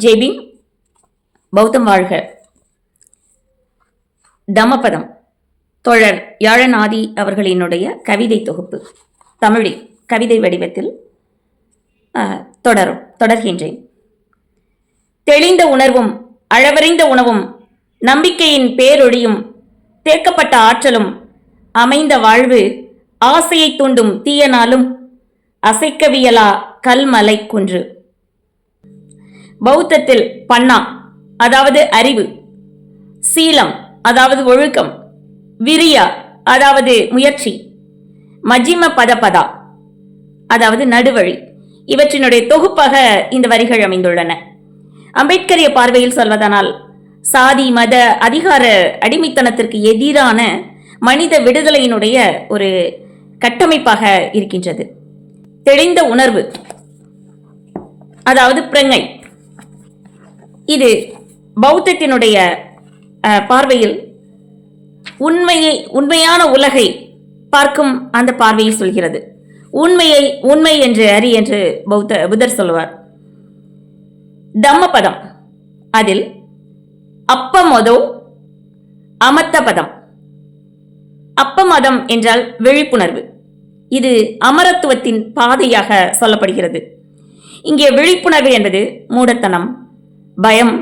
ஜெய்பீம். பௌத்தம் வாழ்க. தமபதம் தோழர் யாழநாதி அவர்களினுடைய கவிதை தொகுப்பு தமிழில் கவிதை வடிவத்தில் தொடர்கின்றேன். தெளிந்த உணர்வும் அளவறிந்த உணவும் நம்பிக்கையின் பேரொழியும் தேக்கப்பட்ட ஆற்றலும் அமைந்த வாழ்வு ஆசையை தூண்டும் தீயனாலும் அசைக்கவியலா கல்மலை குன்று. பௌத்தத்தில் பன்னா அதாவது அறிவு, சீலம் அதாவது ஒழுக்கம், விரியா அதாவது முயற்சி, மஜ்ஜிம பதபதா அதாவது நடுவழி, இவற்றினுடைய தொகுப்பாக இந்த வரிகள் அமைந்துள்ளன. அம்பேத்கரிய பார்வையில் சொல்வதனால் சாதி மத அதிகார அடிமைத்தனத்திற்கு எதிரான மனித விடுதலையினுடைய ஒரு கட்டமைப்பாக இருக்கின்றது. தெளிந்த உணர்வு அதாவது பிரஞை, இது பௌத்தத்தினுடைய பார்வையில் உண்மையான உலகை பார்க்கும் அந்த பார்வையை சொல்கிறது. உண்மையை உண்மை என்று அறி என்று புத்தர் சொல்லுவார். தம்மபதம் அதில் அப்பமதோ அமத்த பதம். அப்பமதம் என்றால் விழிப்புணர்வு. இது அமரத்துவத்தின் பாதையாக சொல்லப்படுகிறது. இங்கே விழிப்புணர்வு என்பது மூடத்தனம், பயம்,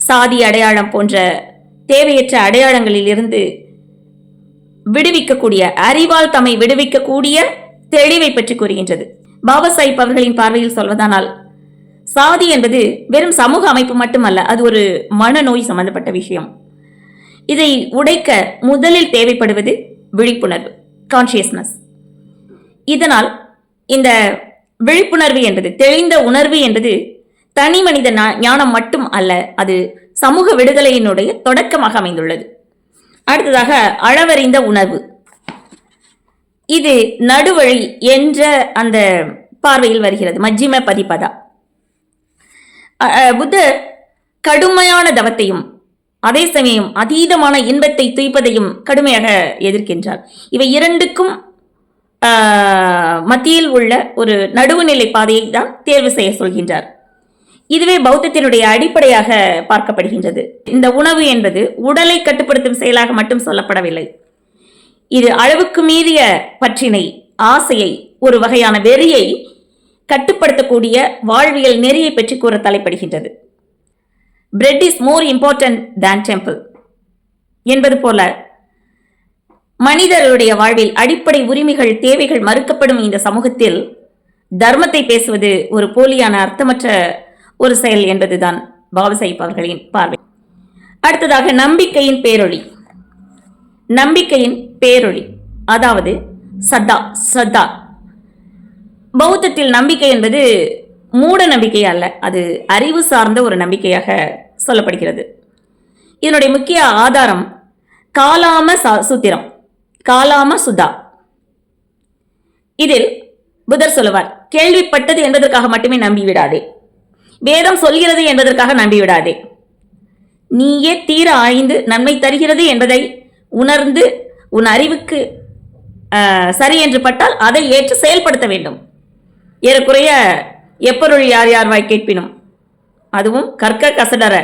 சாதி அடையாளம் போன்ற தேவையற்ற அடையாளங்களில் இருந்து விடுவிக்கக்கூடிய, அறிவால் தம்மை விடுவிக்கக்கூடிய தெளிவை பற்றி கூறுகின்றது. பாபா சாஹிப் அவர்களின் பார்வையில் சொல்வதானால் சாதி என்பது வெறும் சமூக அமைப்பு மட்டுமல்ல, அது ஒரு மனநோய் சம்பந்தப்பட்ட விஷயம். இதை உடைக்க முதலில் தேவைப்படுவது விழிப்புணர்வு, கான்சியஸ்னஸ். இதனால் இந்த விழிப்புணர்வு என்பது, தெளிந்த உணர்வு என்பது தனி மனித ஞானம் மட்டும் அல்ல, அது சமூக விடுதலையினுடைய தொடக்கமாக அமைந்துள்ளது. அடுத்ததாக அளவறிந்த உணர்வு. இது நடுவழி என்ற அந்த பார்வையில் வருகிறது. மஜ்ஜிம பதிபதா. புத்தர் கடுமையான தவத்தையும் அதே சமயம் அதீதமான இன்பத்தை துய்ப்பதையும் கடுமையாக எதிர்க்கின்றார். இவை இரண்டுக்கும் மத்தியில் உள்ள ஒரு நடுவுநிலை பாதையை தான் தேர்வு செய்ய சொல்கின்றார். இதுவே பௌத்தத்தினுடைய அடிப்படையாக பார்க்கப்படுகின்றது. இந்த உணவு என்பது உடலை கட்டுப்படுத்தும் செயலாக மட்டும் சொல்லப்படவில்லை. இது அளவுக்கு மீறிய பற்றினை, ஆசையை, ஒரு வகையான வெறியை கட்டுப்படுத்தக்கூடிய வாழ்வியல் நெறியை பற்றி கூற தலைப்படுகின்றது. Bread is more important than temple என்பது போல மனிதர்களுடைய வாழ்வில் அடிப்படை உரிமைகள், தேவைகள் மறுக்கப்படும் இந்த சமூகத்தில் தர்மத்தை பேசுவது ஒரு போலியான அர்த்தமற்ற ஒரு செயல் என்பதுதான் பாபா சாஹிப் அவர்களின் பார்வை. அடுத்ததாக நம்பிக்கையின் பேரொளி. நம்பிக்கையின் பேரொளி அதாவது சத்தா. பௌத்தத்தில் நம்பிக்கை என்பது மூட நம்பிக்கை அல்ல, அது அறிவு சார்ந்த ஒரு நம்பிக்கையாக சொல்லப்படுகிறது. இதனுடைய முக்கிய ஆதாரம் காலாம சூத்திரம், காலாம சுதா. இதில் புத்தர் சொல்லுவார், கேள்விப்பட்டது என்பதற்காக மட்டுமே நம்பிவிடாதே, வேதம் சொல்கிறது என்பதற்காக நம்பிவிடாதே, நீயே தீர ஆய்ந்து நன்மை தருகிறது என்பதை உணர்ந்து உன் அறிவுக்கு சரி என்று பட்டால் அதை ஏற்று செயல்படுத்த வேண்டும். ஏறக்குறைய எப்பொருள் யார் யார் வாய் கேட்பினும், அதுவும் கற்க கசடர,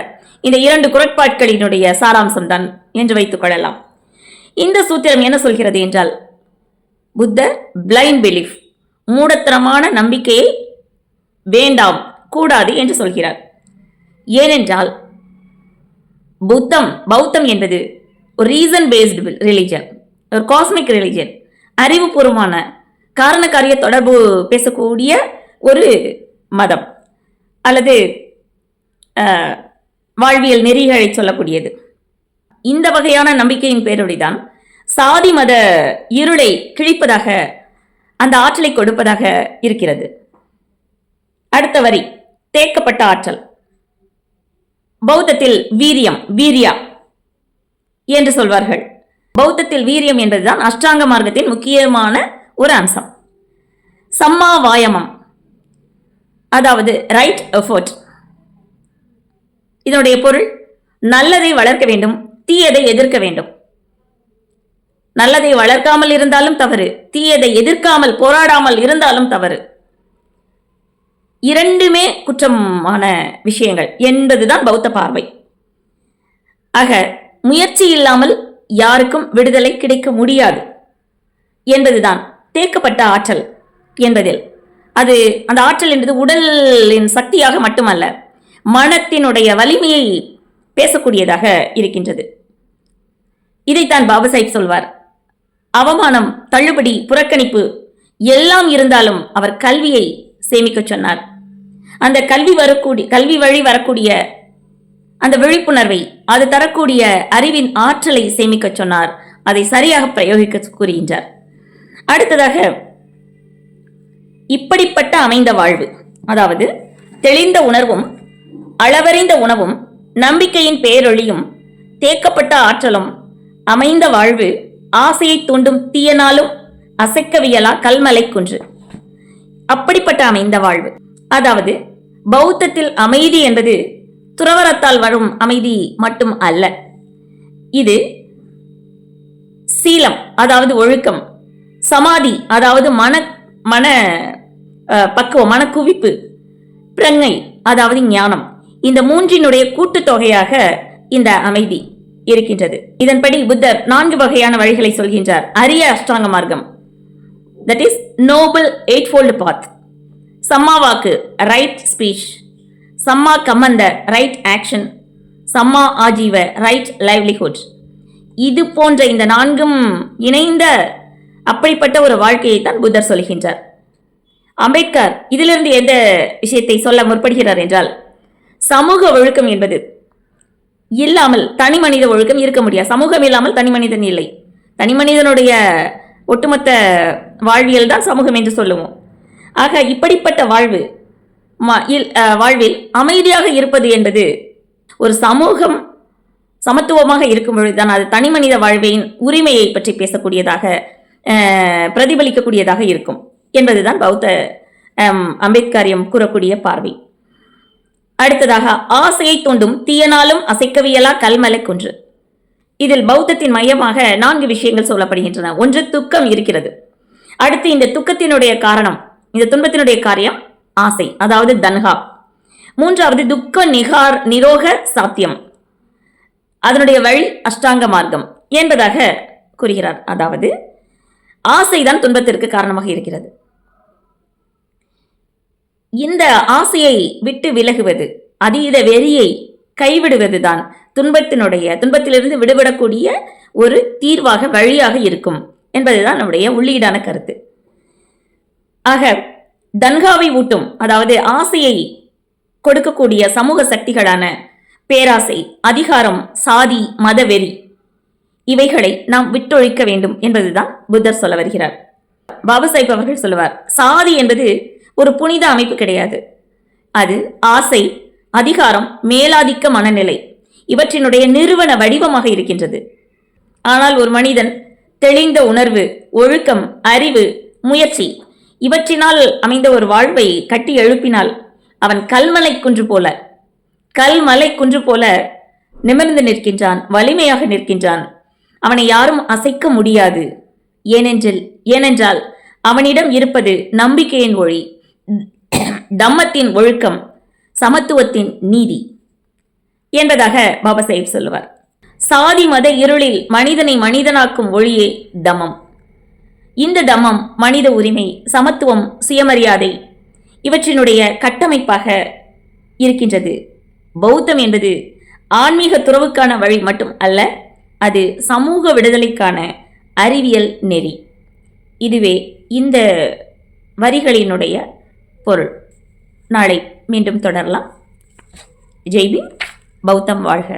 இந்த இரண்டு குரட்பாட்களினுடைய சாராம்சம் தான் என்று வைத்துக் கொள்ளலாம். இந்த சூத்திரம் என்ன சொல்கிறது என்றால், புத்தர் பிளைண்ட் பிலீஃப், மூடத்தனமான நம்பிக்கையை வேண்டாம், கூடாது என்று சொல்கிறார். ஏனென்றால் பௌத்தம் என்பது ஒரு ரீசன் பேஸ்டு ரிலிஜன், ஒரு காஸ்மிக் ரிலிஜன், அறிவுபூர்வமான காரணக்காரிய தொடர்பு பேசக்கூடிய ஒரு மதம் அல்லது வாழ்வியல் நெறிகளை சொல்லக்கூடியது. இந்த வகையான நம்பிக்கையின் பேரொழிதான் சாதி மத இருளை கிழிப்பதாக, அந்த ஆற்றலை கொடுப்பதாக இருக்கிறது. அடுத்த வரி தேக்கப்பட்ட ஆற்றல். பௌத்தத்தில் வீரியா என்று சொல்வார்கள். பௌத்தத்தில் வீரியம் என்பதுதான் அஷ்டாங்க மார்க்கத்தின் முக்கியமான ஒரு அம்சம். சம்மா வாயமம் அதாவது ரைட் எஃபோர்ட். இதனுடைய பொருள் நல்லதை வளர்க்க வேண்டும், தீயதை எதிர்க்க வேண்டும். நல்லதை வளர்க்காமல் இருந்தாலும் தவறு, தீயதை எதிர்க்காமல் போராடாமல் இருந்தாலும் தவறு. இரண்டுமே குற்றமான விஷயங்கள் என்பதுதான் பௌத்த பார்வை. ஆக முயற்சி இல்லாமல் யாருக்கும் விடுதலை கிடைக்க முடியாது என்பதுதான் தேக்கப்பட்ட ஆற்றல் என்பதில். அது அந்த ஆற்றல் என்பது உடலின் சக்தியாக மட்டுமல்ல, மனத்தினுடைய வலிமையை பேசக்கூடியதாக இருக்கின்றது. இதைத்தான் பாபா சாஹிப் சொல்வார். அவமானம், தள்ளுபடி, புறக்கணிப்பு எல்லாம் இருந்தாலும் அவர் கல்வியை சேமிக்க சொன்னார். அந்த கல்வி வழி வரக்கூடிய அந்த விழிப்புணர்வை, அது தரக்கூடிய அறிவின் ஆற்றலை சேமிக்க சொன்னார். அதை சரியாக பிரயோகிக்க கூறுகின்றார். அடுத்ததாக, இப்படிப்பட்ட அமைந்த வாழ்வு, அதாவது தெளிந்த உணர்வும் அளவறிந்த உணவும் நம்பிக்கையின் பேரொழியும் தேக்கப்பட்ட ஆற்றலும் அமைந்த வாழ்வு ஆசையை தூண்டும் தீயனாலும் அசைக்கவியலா கல்மலை குன்று. அப்படிப்பட்ட அமைந்த வாழ்வு, அதாவது பௌத்தத்தில் அமைதி என்பது துறவரத்தால் வரும் அமைதி மட்டும் அல்ல. இது சீலம், அதாவது ஒழுக்கம், சமாதி, அதாவது மன பக்குவம், மனக்குவிப்பு, பிரஞை, அதாவது ஞானம், இந்த மூன்றினுடைய கூட்டுத்தொகையாக இந்த அமைதி இருக்கின்றது. இதன்படி புத்தர் 4 வகையான வழிகளை சொல்கின்றார். அரிய அஷ்டாங்க மார்க்கம், that is noble eightfold path. சம்மா வாக்கு, ரைட் ஸ்பீச். சம்மா கமந்த, ரைட் ஆக்ஷன். சம்மா ஆஜீவ, ரைட் லைவ்லிஹுட். இது போன்ற இந்த 4ம் இணைந்த அப்படிப்பட்ட ஒரு வாழ்க்கையை தான் புத்தர் சொல்கின்றார். அம்பேத்கர் இதிலிருந்து எந்த விஷயத்தை சொல்ல முற்படுகிறார் என்றால், சமூக ஒழுக்கம் என்பது இல்லாமல் தனி மனித ஒழுக்கம் இருக்க முடியாது. சமூகம் இல்லாமல் தனி மனிதன் இல்லை. தனி மனிதனுடைய ஒட்டுமொத்த வாழ்வியல் தான் சமூகம் என்று சொல்லுவோம். ஆக இப்படிப்பட்ட வாழ்வில் அமைதியாக இருப்பது என்பது ஒரு சமூகம் சமத்துவமாக இருக்கும் பொழுதுதான் அது தனி மனித வாழ்வின் உரிமையை பற்றி பேசக்கூடியதாக, பிரதிபலிக்கக்கூடியதாக இருக்கும் என்பதுதான் பௌத்த அம்பேத்கரியம் கூறக்கூடிய பார்வை. அடுத்ததாக, ஆசையை தூண்டும் தீயனாலும் அசைக்கவியலா கல்மலை குன்று. இதில் பௌத்தத்தின் மையமாக 4 விஷயங்கள் சொல்லப்படுகின்றன. ஒன்று, துக்கம் இருக்கிறது. அடுத்து, இந்த துக்கத்தினுடைய காரணம், இந்த துன்பத்தினுடைய காரியம் ஆசை, அதாவது தன்ஹா. மூன்றாவது, துக்க நிரோக சாத்தியம், அதனுடைய வழி அஷ்டாங்க மார்க்கம் என்பதாக கூறுகிறார். அதாவது ஆசைதான் துன்பத்திற்கு காரணமாக இருக்கிறது. இந்த ஆசையை விட்டு விலகுவது, அதீத வெறியை கைவிடுவதுதான் துன்பத்திலிருந்து விடுபடக்கூடிய ஒரு தீர்வாக, வழியாக இருக்கும் என்பதுதான் நம்முடைய உள்ளீடான கருத்து. ஆக தன்காவை ஊட்டும், அதாவது ஆசையை கொடுக்கக்கூடிய சமூக சக்திகளான பேராசை, அதிகாரம், சாதி, மதவெறி, இவைகளை நாம் விட்டொழிக்க வேண்டும் என்பதுதான் புத்தர் சொல்ல வருகிறார். பாபா சாஹிப் அவர்கள் சொல்லுவார், சாதி என்பது ஒரு புனித அமைப்பு கிடையாது. அது ஆசை, அதிகாரம், மேலாதிக்க மனநிலை இவற்றினுடைய நிறுவன வடிவமாக இருக்கின்றது. ஆனால் ஒரு மனிதன் தெளிந்த உணர்வு, ஒழுக்கம், அறிவு, முயற்சி இவற்றினால் அமைந்த ஒரு வாழ்வை கட்டி எழுப்பினால் அவன் கல்மலை குன்று போல நிமிர்ந்து நிற்கின்றான், வலிமையாக நிற்கின்றான். அவனை யாரும் அசைக்க முடியாது. ஏனென்றால் அவனிடம் இருப்பது நம்பிக்கையின் ஒளி, தம்மத்தின் ஒழுக்கம், சமத்துவத்தின் நீதி என்பதாக பாபா சாஹிப் சொல்லுவார். சாதி மத இருளில் மனிதனை மனிதனாக்கும் ஒளியே தம்மம். இந்த தம்மம் மனித உரிமை, சமத்துவம், சுயமரியாதை இவற்றினுடைய கட்டமைப்பாக இருக்கின்றது. பௌத்தம் என்பது ஆன்மீக துறவுக்கான வழி மட்டும் அல்ல, அது சமூக விடுதலைக்கான அறிவியல் நெறி. இதுவே இந்த வரிகளினுடைய பொருள். நாளை மீண்டும் தொடரலாம். ஜெய் பீம். பௌத்தம் வாழ்க.